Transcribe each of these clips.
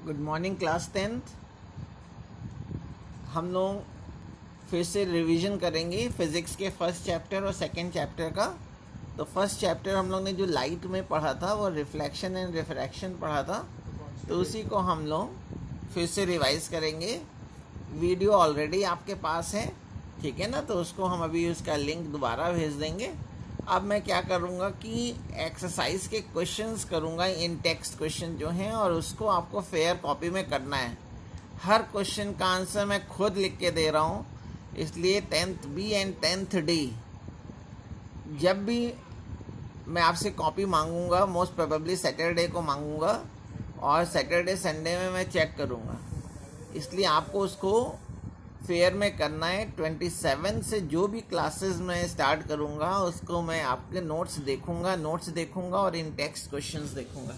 Good morning class 10th। हम लोग फिर से रिवीजन करेंगे फिज़िक्स के फर्स्ट चैप्टर और सेकंड चैप्टर का। तो फर्स्ट चैप्टर हम लोग ने जो लाइट में पढ़ा था वो रिफ्लेक्शन एंड रिफ्रैक्शन पढ़ा था, तो उसी को हम लोग फिर से रिवाइज करेंगे। वीडियो ऑलरेडी आपके पास है, ठीक है ना, तो उसको हम अभी उसका लिंक दोबारा भेज देंगे। अब मैं क्या करूँगा कि एक्सरसाइज के क्वेश्चंस करूँगा, इन टेक्स्ट क्वेश्चन जो हैं, और उसको आपको फेयर कॉपी में करना है। हर क्वेश्चन का आंसर मैं खुद लिख के दे रहा हूँ, इसलिए 10th B and 10th D जब भी मैं आपसे कॉपी मांगूंगा, मोस्ट प्रोबेबली सैटरडे को मांगूंगा और सैटरडे संडे में मैं चेक करूँगा, इसलिए आपको उसको फेयर में करना है। 27 से जो भी क्लासेस मैं स्टार्ट करूँगा उसको मैं आपके नोट्स देखूँगा और इन टेक्स्ट क्वेश्चंस देखूँगा।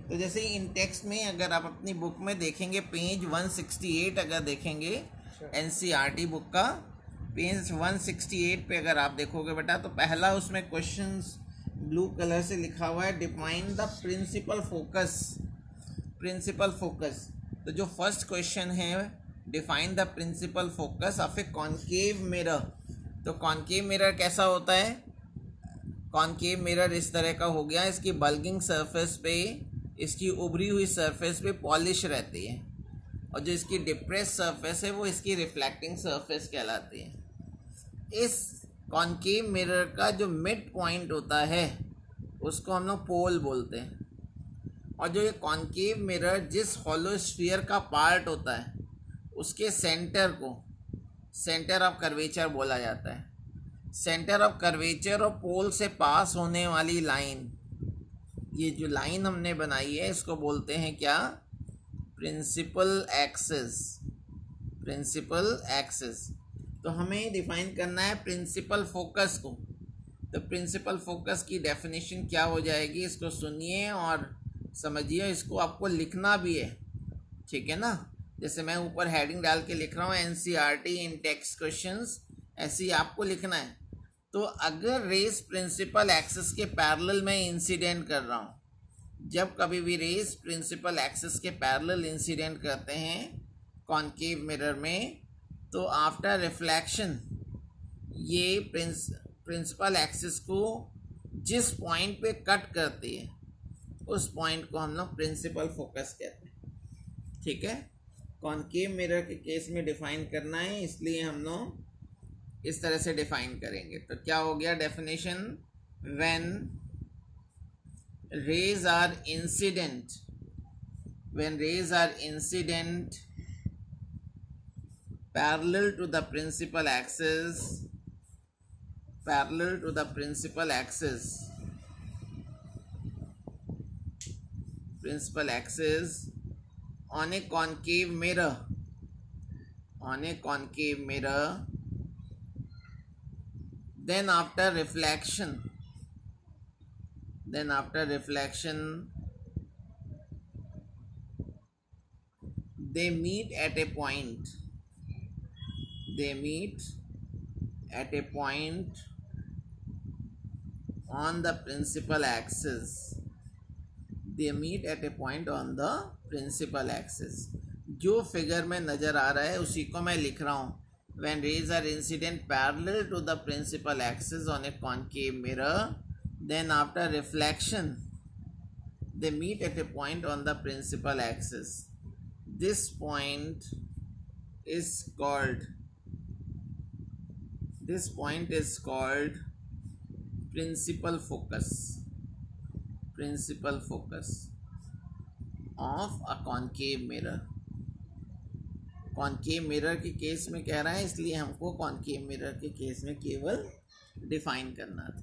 तो जैसे इन टेक्स्ट में अगर आप अपनी बुक में देखेंगे, पेज 168 अगर देखेंगे, NCERT बुक का पेज 168 पे अगर आप देखोगे बेटा, तो पहला उसमें क्वेश्चंस ब्लू कलर से लिखा हुआ है, डिफाइन द प्रिंसिपल फोकस। तो जो फर्स्ट क्वेश्चन है, define the principal focus of a concave mirror. तो कॉनकेव मिरर कैसा होता है? कॉनकेव मिरर इस तरह का हो गया, इसकी बल्गिंग सरफेस पे, इसकी उभरी हुई सरफेस पे पॉलिश रहती है, और जो इसकी डिप्रेस सरफेस है वो इसकी रिफ्लेक्टिंग सरफेस कहलाती है। इस कॉनकेव मिरर का जो मिड पॉइंट होता है उसको हम लोग पोल बोलते हैं, और जो ये कॉनकेव मिरर जिस हॉलो स्फीयर का पार्ट होता है उसके सेंटर को सेंटर ऑफ कर्वेचर बोला जाता है। सेंटर ऑफ कर्वेचर और पोल से पास होने वाली लाइन, ये जो लाइन हमने बनाई है इसको बोलते हैं क्या? Principal axis. तो हमें डिफाइन करना है प्रिंसिपल फोकस को। तो प्रिंसिपल फोकस की डेफिनेशन क्या हो जाएगी, इसको सुनिए और समझिए, इसको आपको लिखना भी है, ठीक है ना। जैसे मैं ऊपर हेडिंग डाल के लिख रहा हूँ NCERT इन टेक्स्ट क्वेश्चंस, ऐसे ही आपको लिखना है। तो अगर रेस प्रिंसिपल एक्सिस के पैरेलल में इंसिडेंट कर रहा हूँ, जब कभी भी रेस प्रिंसिपल एक्सिस के पैरेलल इंसिडेंट करते हैं कॉनकेव मिरर में, तो आफ्टर रिफ्लेक्शन ये प्रिंसिपल एक्सिस को जिस पॉइंट पे कट करती है उस पॉइंट को हम लोग प्रिंसिपल फोकस कहते हैं, ठीक है। कॉनकेव मिरर के केस में डिफाइन करना है, इसलिए हम लोग इस तरह से डिफाइन करेंगे। तो क्या हो गया definition? When rays are incident parallel to the principal axis on a concave mirror, then after reflection they meet at a point on the principal axis। जो फिगर में नज़र आ रहा है उसी को मैं लिख रहा हूँ। When rays are incident parallel to the principal axis on a concave mirror, then after reflection they meet at a point on the principal axis. This point is called principal focus of a concave mirror। Concave mirror के case में कह रहा है, इसलिए हमको concave mirror के case में केवल डिफाइन करना था।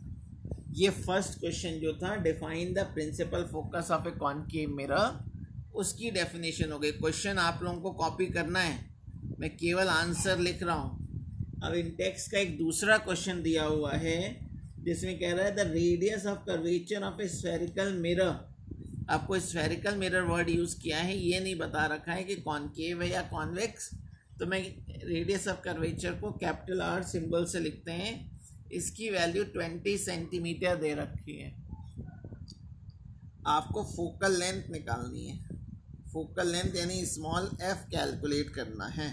ये फर्स्ट क्वेश्चन जो था, define the principal focus of a concave mirror, उसकी डेफिनेशन हो गई। क्वेश्चन आप लोगों को कॉपी करना है, मैं केवल आंसर लिख रहा हूँ। अब इन टेक्स्ट का एक दूसरा क्वेश्चन दिया हुआ है जिसमें कह रहा है the radius of curvature of A spherical mirror. आपको स्फेरिकल मिरर वर्ड यूज़ किया है, ये नहीं बता रखा है कि कॉनकेव है या कॉन्वेक्स, तो मैं रेडियस ऑफ कर्वेचर को कैपिटल R सिंबल से लिखते हैं। इसकी वैल्यू 20 सेंटीमीटर दे रखी है। आपको फोकल लेंथ निकालनी है। फोकल लेंथ यानी स्मॉल एफ कैलकुलेट करना है।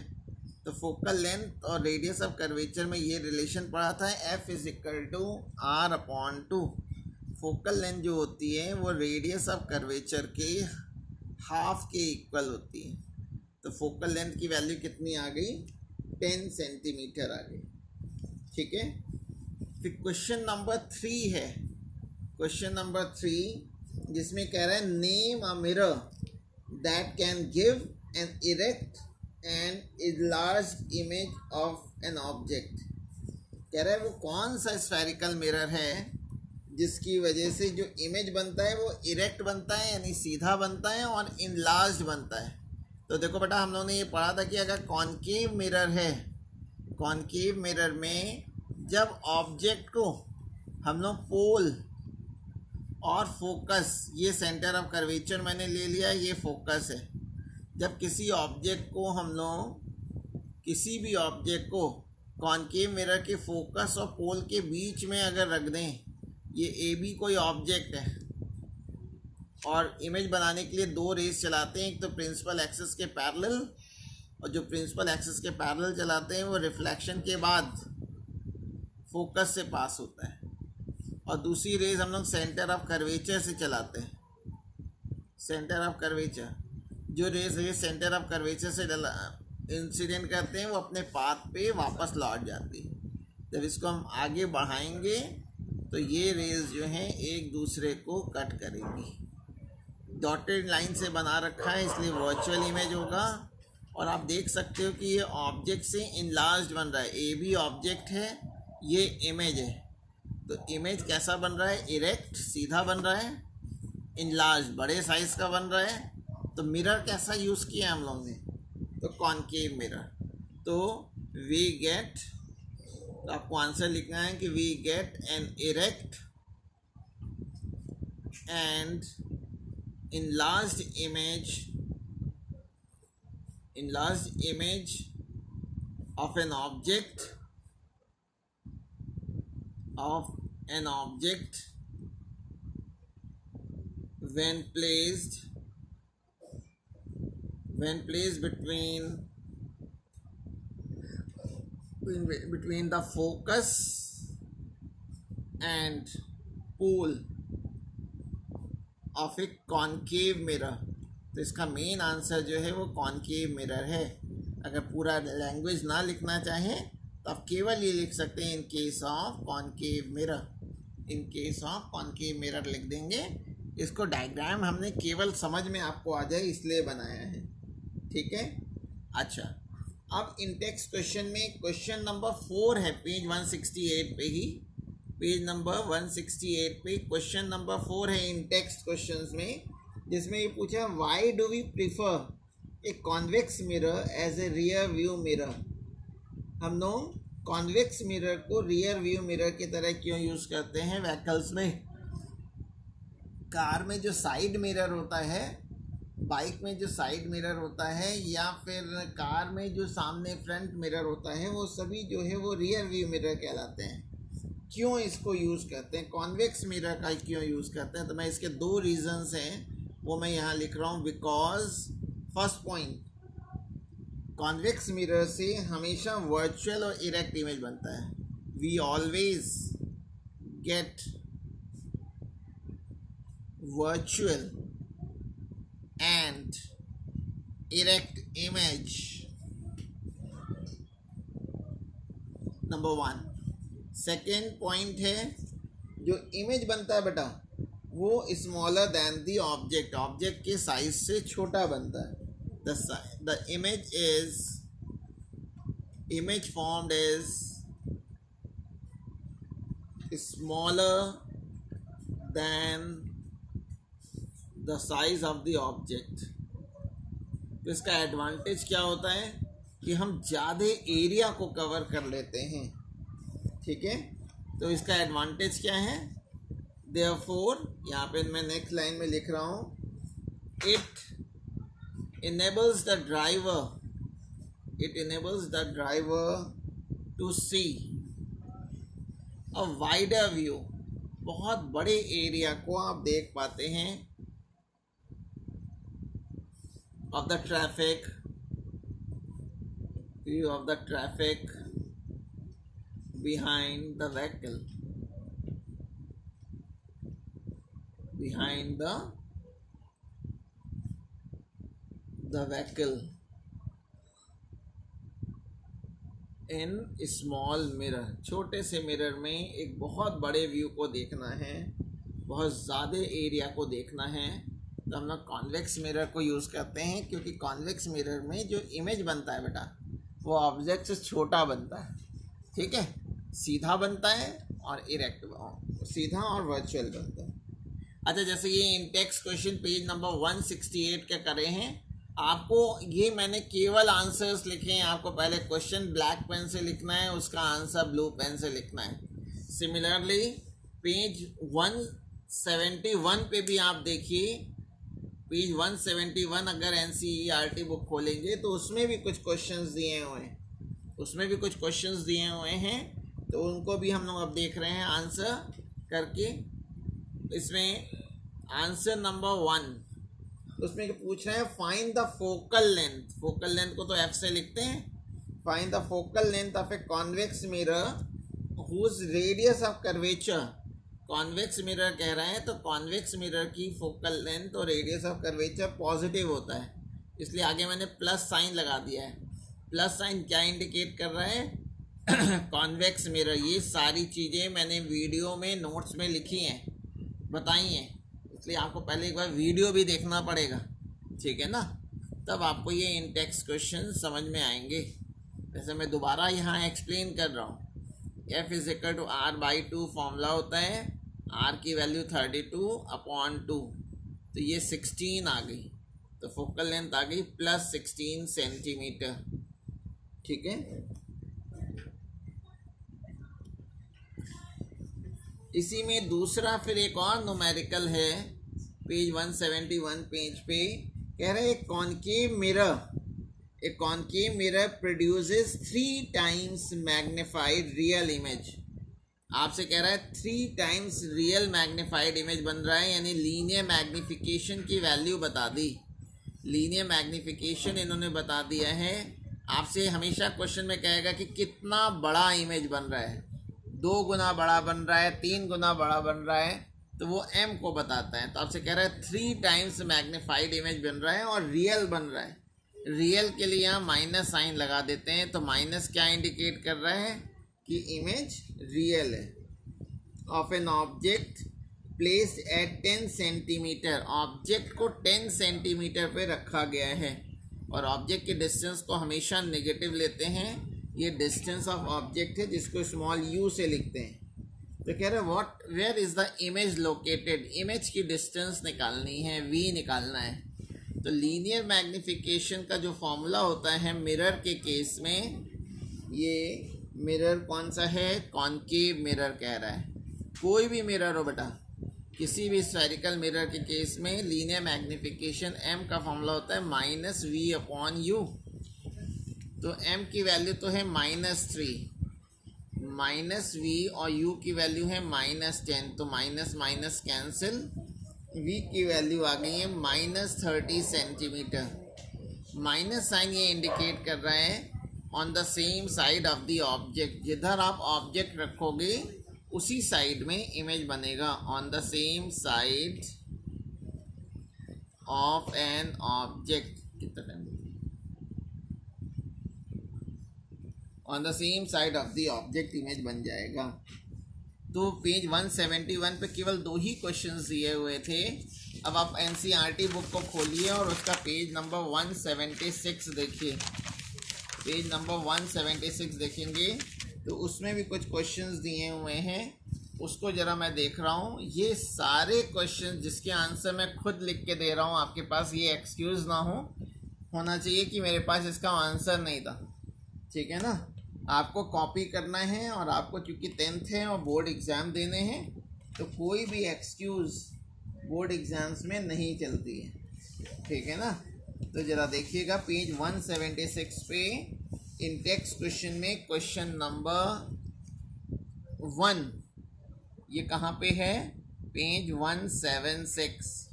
तो फोकल लेंथ और रेडियस ऑफ कर्वेचर में ये रिलेशन पढ़ा था, F is equal to R upon two. Focal length जो होती है वो रेडियस ऑफ कर्वेचर के हाफ के इक्वल होती है। तो फोकल लेंथ की वैल्यू कितनी आ गई, 10 सेंटीमीटर आ गई। ठीक है, फिर क्वेश्चन नंबर 3 है, क्वेश्चन नंबर 3 जिसमें कह रहा है name a mirror that can give an erect and enlarged image of an object. कह रहा है वो कौन सा स्फेरिकल मिरर है जिसकी वजह से जो इमेज बनता है वो इरेक्ट बनता है यानी सीधा बनता है और इनलार्ज्ड बनता है। तो देखो बेटा, हम लोगों ने ये पढ़ा था कि अगर कॉनकेव मिरर है, कॉनकेव मिरर में जब ऑब्जेक्ट को हम लोग पोल और फोकस, ये सेंटर ऑफ कर्वेचर मैंने ले लिया, ये फोकस है। जब किसी ऑब्जेक्ट को हम लोग, किसी भी ऑब्जेक्ट को कॉनकेव मिरर के फोकस और पोल के बीच में अगर रख दें, ये ए बी कोई ऑब्जेक्ट है और इमेज बनाने के लिए दो रेस चलाते हैं, एक तो प्रिंसिपल एक्सिस के पैरेलल, और जो प्रिंसिपल एक्सिस के पैरेलल चलाते हैं वो रिफ्लेक्शन के बाद फोकस से पास होता है, और दूसरी रेस हम लोग सेंटर ऑफ कर्वेचर से चलाते हैं। सेंटर ऑफ कर्वेचर, जो रेस है सेंटर ऑफ कर्वेचर से इंसिडेंट करते हैं वो अपने पाथ पे वापस लौट जाती है। जब इसको हम आगे बढ़ाएंगे तो ये रेस जो हैं एक दूसरे को कट करेंगी। डॉटेड लाइन से बना रखा है इसलिए वर्चुअल इमेज होगा, और आप देख सकते हो कि ये ऑब्जेक्ट से इनलार्ज्ड बन रहा है। ए भी ऑब्जेक्ट है, ये इमेज है, तो इमेज कैसा बन रहा है, इरेक्ट सीधा बन रहा है, इनलार्ज्ड बड़े साइज का बन रहा है। तो मिरर कैसा यूज़ किया हम लोग ने, तो कॉनकेव मिरर। तो वी गेट, तो आपको आंसर लिखना है कि we get an erect and enlarged image of an object when placed between the focus and pole of a concave mirror. तो इसका मेन आंसर जो है वो कॉनकेव मिरर है। अगर पूरा लैंग्वेज ना लिखना चाहें तो आप केवल ये लिख सकते हैं in case of concave mirror, in case of concave mirror लिख देंगे। इसको डायग्राम हमने केवल समझ में आपको आ जाए इसलिए बनाया है। ठीक है, अच्छा, अब इन टेक्स्ट क्वेश्चन में क्वेश्चन नंबर 4 है, पेज 168 पे ही, पेज नंबर 168 पे क्वेश्चन नंबर 4 है इन टेक्स्ट क्वेश्चंस में, जिसमें ये पूछा why do we prefer a convex mirror as a rear view mirror. हम लोग कॉन्वेक्स मिरर को रियर व्यू मिरर की तरह क्यों यूज़ करते हैं व्हीकल्स में। कार में जो साइड मिरर होता है, बाइक में जो साइड मिरर होता है, या फिर कार में जो सामने फ्रंट मिरर होता है, वो सभी जो है वो रियर व्यू मिरर कहलाते हैं। क्यों इसको यूज़ करते हैं, कॉन्वेक्स मिरर का क्यों यूज़ करते हैं, तो मैं इसके 2 रीज़न्स हैं वो मैं यहाँ लिख रहा हूँ। Because first point, convex mirror से हमेशा वर्चुअल और इरेक्ट इमेज बनता है। We always get virtual and erect image, number 1। Second point है, जो इमेज बनता है बेटा वो smaller than the object, object के साइज से छोटा बनता है। The image formed is smaller than the size of the object। तो इसका एडवांटेज क्या होता है कि हम ज़्यादा एरिया को कवर कर लेते हैं। ठीक है, तो इसका एडवांटेज क्या है, देयरफॉर यहाँ पे मैं नेक्स्ट लाइन में लिख रहा हूँ, it enables the driver to see a wider view। बहुत बड़े एरिया को आप देख पाते हैं of the traffic, view of the traffic behind the vehicle, behind the vehicle in small mirror, छोटे से मिरर में एक बहुत बड़े व्यू को देखना है, बहुत ज़्यादा एरिया को देखना है, तो हम लोग कॉन्वेक्स मिरर को यूज़ करते हैं, क्योंकि कॉन्वेक्स मिरर में जो इमेज बनता है बेटा वो ऑब्जेक्ट से छोटा बनता है, ठीक है, सीधा बनता है और इरेक्ट, सीधा और वर्चुअल बनता है। अच्छा, जैसे ये इंटेक्स क्वेश्चन पेज नंबर 168 के करे हैं, आपको ये मैंने केवल आंसर्स लिखे हैं, आपको पहले क्वेश्चन ब्लैक पेन से लिखना है, उसका आंसर ब्लू पेन से लिखना है। सिमिलरली पेज 171 पे भी आप देखिए, पेज 171 अगर NCERT बुक खोलेंगे तो उसमें भी कुछ क्वेश्चंस दिए हुए हैं, तो उनको भी हम लोग अब देख रहे हैं आंसर करके। इसमें आंसर नंबर 1, उसमें पूछ रहे हैं find the focal length, focal length को तो F से लिखते हैं, find the focal length of a convex mirror whose radius of curvature, convex mirror कह रहे हैं तो कॉन्वेक्स मिरर की फोकल लेंथ और रेडियस ऑफ कर्वेचर पॉजिटिव होता है, इसलिए आगे मैंने प्लस साइन लगा दिया है। प्लस साइन क्या इंडिकेट कर रहा है? Convex mirror. ये सारी चीज़ें मैंने वीडियो में नोट्स में लिखी हैं, बताई हैं, इसलिए आपको पहले एक बार वीडियो भी देखना पड़ेगा, ठीक है ना, तब आपको ये इन टेक्स्ट क्वेश्चन समझ में आएंगे। जैसे मैं दोबारा यहाँ एक्सप्लेन कर रहा हूँ, F is equal to R/2 formula होता है, R की वैल्यू 32/2, तो ये 16 आ गई, तो फोकल लेंथ आ गई प्लस 16 सेंटीमीटर, ठीक है। इसी में दूसरा फिर एक और न्यूमेरिकल है, पेज 171 पेज पे कह रहे हैं कॉनकेव मिरर, ए concave mirror produces 3 times magnified real image. आपसे कह रहा है 3 टाइम्स रियल मैग्नीफाइड इमेज बन रहा है, यानी लीनियर मैग्निफिकेशन की वैल्यू बता दी, लीनियर मैग्निफिकेशन इन्होंने बता दिया है। आपसे हमेशा क्वेश्चन में कहेगा कि कितना बड़ा इमेज बन रहा है, 2 गुना बड़ा बन रहा है, 3 गुना बड़ा बन रहा है, तो वो M को बताता है। तो आपसे कह रहा है 3 टाइम्स मैग्नीफाइड इमेज बन रहा है और रियल बन रहा है। रियल के लिए यहाँ माइनस साइन लगा देते हैं, तो माइनस क्या इंडिकेट कर रहा है कि इमेज रियल है। Of an object placed at 10 centimetre, object को 10 सेंटीमीटर पे रखा गया है, और ऑब्जेक्ट के डिस्टेंस को हमेशा नेगेटिव लेते हैं। ये डिस्टेंस ऑफ ऑब्जेक्ट है जिसको स्मॉल u से लिखते हैं। तो कह रहे what where is the image located, image की डिस्टेंस निकालनी है, v निकालना है। तो लीनियर मैग्निफिकेशन का जो फॉर्मूला होता है मिरर के केस में, ये मिरर कौन सा है? कॉनकेव मिरर कह रहा है। कोई भी मिरर हो बेटा, किसी भी स्फेरिकल मिरर के केस में लीनियर मैग्निफिकेशन m का फॉर्मूला होता है -v/u। तो m की वैल्यू तो है -3, -v और u की वैल्यू है -10, तो माइनस माइनस कैंसिल, v की वैल्यू आ गई है -30 सेंटीमीटर। माइनस साइन ये इंडिकेट कर रहा है on the same side of the object, जिधर आप ऑब्जेक्ट रखोगे उसी साइड में इमेज बनेगा, on the same side of an object, कितना time, on the same side of the object image बन जाएगा। तो पेज 171 पे केवल 2 ही क्वेश्चंस दिए हुए थे। अब आप NCERT बुक को खोलिए और उसका पेज नंबर 176 देखिए। पेज नंबर 176 देखेंगे तो उसमें भी कुछ क्वेश्चंस दिए हुए हैं, उसको ज़रा मैं देख रहा हूँ। ये सारे क्वेश्चन जिसके आंसर मैं खुद लिख के दे रहा हूँ, आपके पास ये एक्सक्यूज़ ना होना चाहिए कि मेरे पास इसका आंसर नहीं था, ठीक है ना। आपको कॉपी करना है, और आपको चूँकि 10th है और बोर्ड एग्ज़ाम देने हैं, तो कोई भी एक्सक्यूज़ बोर्ड एग्ज़ाम्स में नहीं चलती है, ठीक है ना। तो ज़रा देखिएगा पेज 176 पे इन टेक्स्ट क्वेश्चन में क्वेश्चन नंबर 1, ये कहाँ पे है? पेज 176।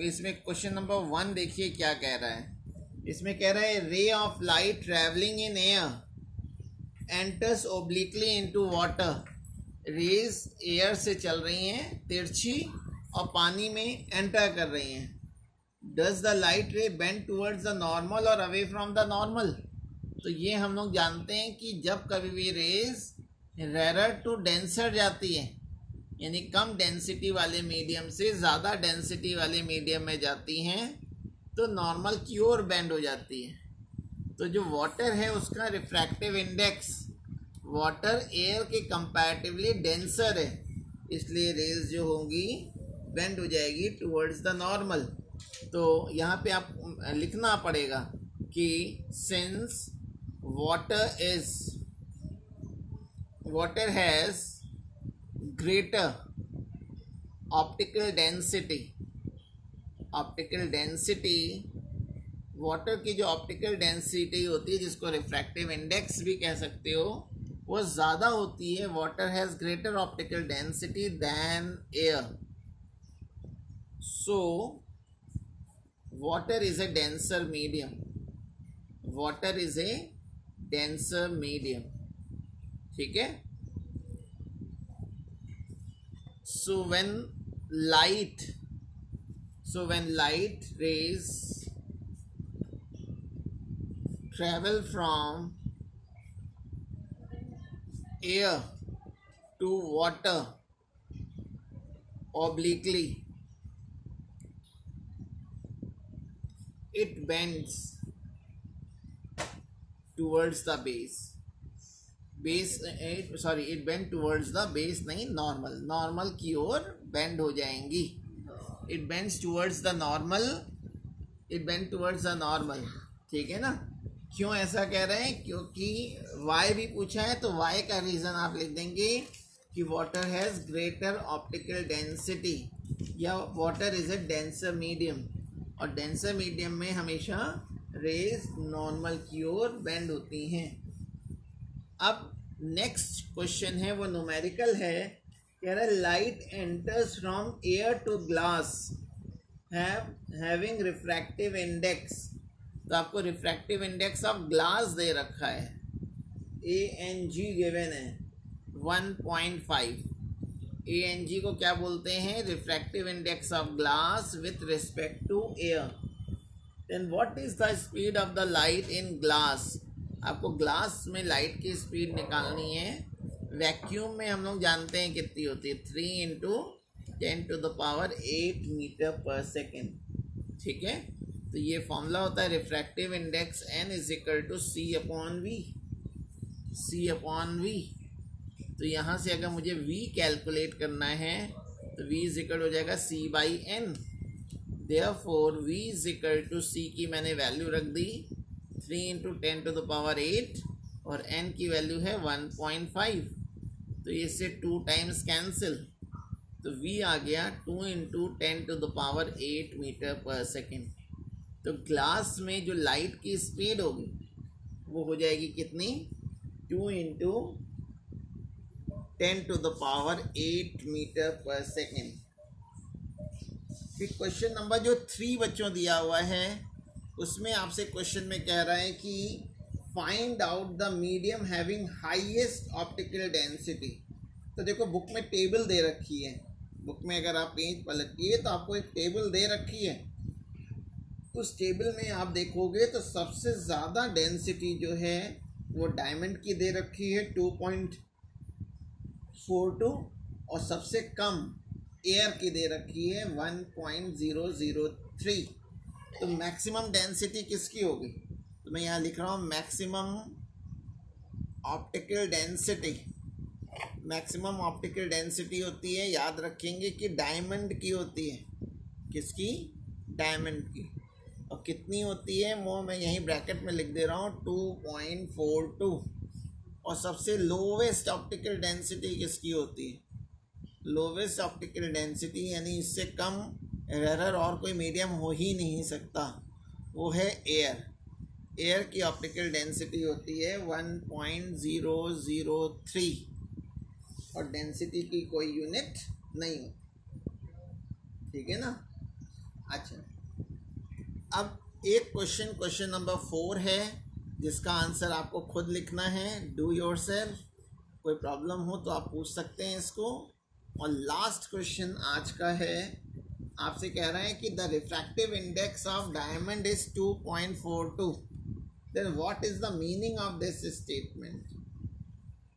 इसमें क्वेश्चन नंबर 1 देखिए क्या कह रहा है। इसमें कह रहा है ray of light travelling in air enters obliquely into water. Rays air से चल रही हैं तिरछी और पानी में एंटर कर रही हैं। डज द लाइट रे बेंड टूवर्ड्स द नॉर्मल और अवे फ्रॉम द नॉर्मल। तो ये हम लोग जानते हैं कि जब कभी भी रेज रेरर टू डेंसर जाती है, यानी कम डेंसिटी वाले मीडियम से ज़्यादा डेंसिटी वाले मीडियम में जाती हैं, तो नॉर्मल की ओर बेंड हो जाती है। तो जो वाटर है उसका रिफ्रैक्टिव इंडेक्स वाटर एयर के कंपैरेटिवली डेंसर है, इसलिए रेज जो होंगी बेंड हो जाएगी टुवर्ड्स द नॉर्मल। तो यहाँ पे आप लिखना पड़ेगा कि since water has greater optical density water की जो ऑप्टिकल डेंसिटी होती है, जिसको रिफ्रैक्टिव इंडेक्स भी कह सकते हो, वो ज़्यादा होती है। Water has greater optical density than air, so water is a denser medium. Water is a denser medium, ठीक है। So when light rays travel from air to water obliquely, it bends towards the base. it bend towards the base नहीं, normal की ओर bend हो जाएंगी। it bends towards the normal, ठीक है ना। क्यों ऐसा कह रहे हैं? क्योंकि y भी पूछा है, तो y का रीज़न आप लिख देंगे कि water has greater optical density, या water is a denser medium, और डेंसर मीडियम में हमेशा रेज नॉर्मल की ओर बेंड होती हैं। अब नेक्स्ट क्वेश्चन है वो न्यूमेरिकल है। कह रहा है light enters from air to glass having refractive index. तो आपको रिफ्रैक्टिव इंडेक्स ऑफ ग्लास दे रखा है, ANG गिवन है 1.5। ANG को क्या बोलते हैं? Refractive index of glass with respect to air. Then what is the speed of the light in glass? आपको ग्लास में लाइट की स्पीड निकालनी है। वैक्यूम में हम लोग जानते हैं कितनी होती है, 3 × 10⁸ मीटर पर सेकेंड, ठीक है। तो ये फॉर्मूला होता है रिफ्रैक्टिव इंडेक्स N = C/V। तो यहाँ से अगर मुझे V कैलकुलेट करना है तो V हो जाएगा C/N। देयरफॉर V C की मैंने वैल्यू रख दी 3 × 10⁸, और n की वैल्यू है 1.5। तो इससे 2 टाइम्स कैंसिल, तो v आ गया 2 × 10⁸ मीटर पर सेकेंड। तो ग्लास में जो लाइट की स्पीड होगी वो हो जाएगी कितनी? 2 × 10⁸ मीटर पर सेकेंड। फिर क्वेश्चन नंबर जो 3 बच्चों दिया हुआ है, उसमें आपसे क्वेश्चन में कह रहा है कि find out the medium having highest optical density. तो देखो बुक में टेबल दे रखी है, बुक में अगर आप पेज पलटिए तो आपको एक टेबल दे रखी है। उस टेबल में आप देखोगे तो सबसे ज़्यादा डेंसिटी जो है वो डायमंड की दे रखी है 2.42, और सबसे कम एयर की दे रखी है 1.003। तो मैक्सिमम डेंसिटी किसकी होगी? तो मैं यहाँ लिख रहा हूँ maximum optical density. Maximum optical density होती है, याद रखेंगे कि डायमंड की होती है। किसकी? डायमंड की। और कितनी होती है वो मैं यहीं ब्रैकेट में लिख दे रहा हूँ 2.42। और सबसे लोवेस्ट ऑप्टिकल डेंसिटी किसकी होती है? लोवेस्ट ऑप्टिकल डेंसिटी यानी इससे कम एरर और कोई मीडियम हो ही नहीं सकता, वो है एयर। एयर की ऑप्टिकल डेंसिटी होती है 1.003, और डेंसिटी की कोई यूनिट नहीं होती, ठीक है ना। अच्छा, अब एक क्वेश्चन नंबर 4 है जिसका आंसर आपको खुद लिखना है, डू योरसेल्फ। कोई प्रॉब्लम हो तो आप पूछ सकते हैं इसको। और लास्ट क्वेश्चन आज का है, आपसे कह रहे हैं कि the refractive index of diamond is 2.42, then what is the meaning of this statement.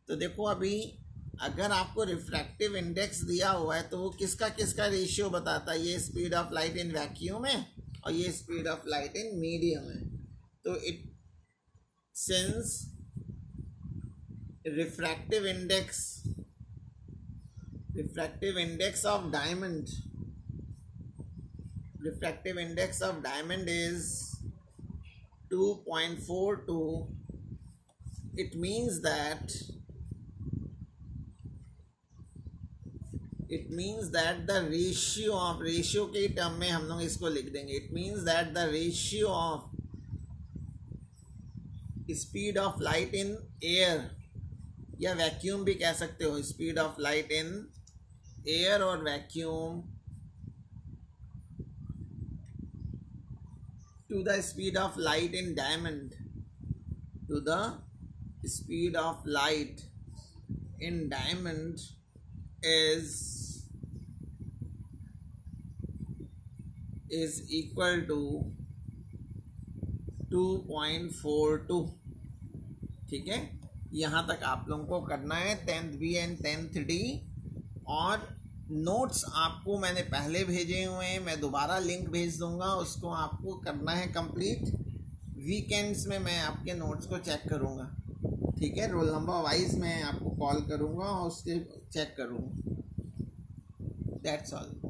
तो देखो, अभी अगर आपको रिफ्रैक्टिव इंडेक्स दिया हुआ है तो वो किसका किसका रेशियो बताता है, ये speed of light in vacuum है और ये speed of light in medium है। तो it since refractive index of diamond is 2.42, it means that the ratio के टर्म में हम लोग इसको लिख देंगे। it means that the ratio of speed of light in air, या वैक्यूम भी कह सकते हो, speed of light in air और vacuum to the speed of light in diamond, to the speed of light in diamond is equal to 2.42। ठीक है, यहाँ तक आप लोगों को करना है 10th B and 10th D। और नोट्स आपको मैंने पहले भेजे हुए हैं, मैं दोबारा लिंक भेज दूंगा, उसको आपको करना है कंप्लीट। वीकेंड्स में मैं आपके नोट्स को चेक करूँगा, ठीक है, रोल नंबर वाइज मैं आपको कॉल करूँगा और उसके चेक करूँगा। That's all.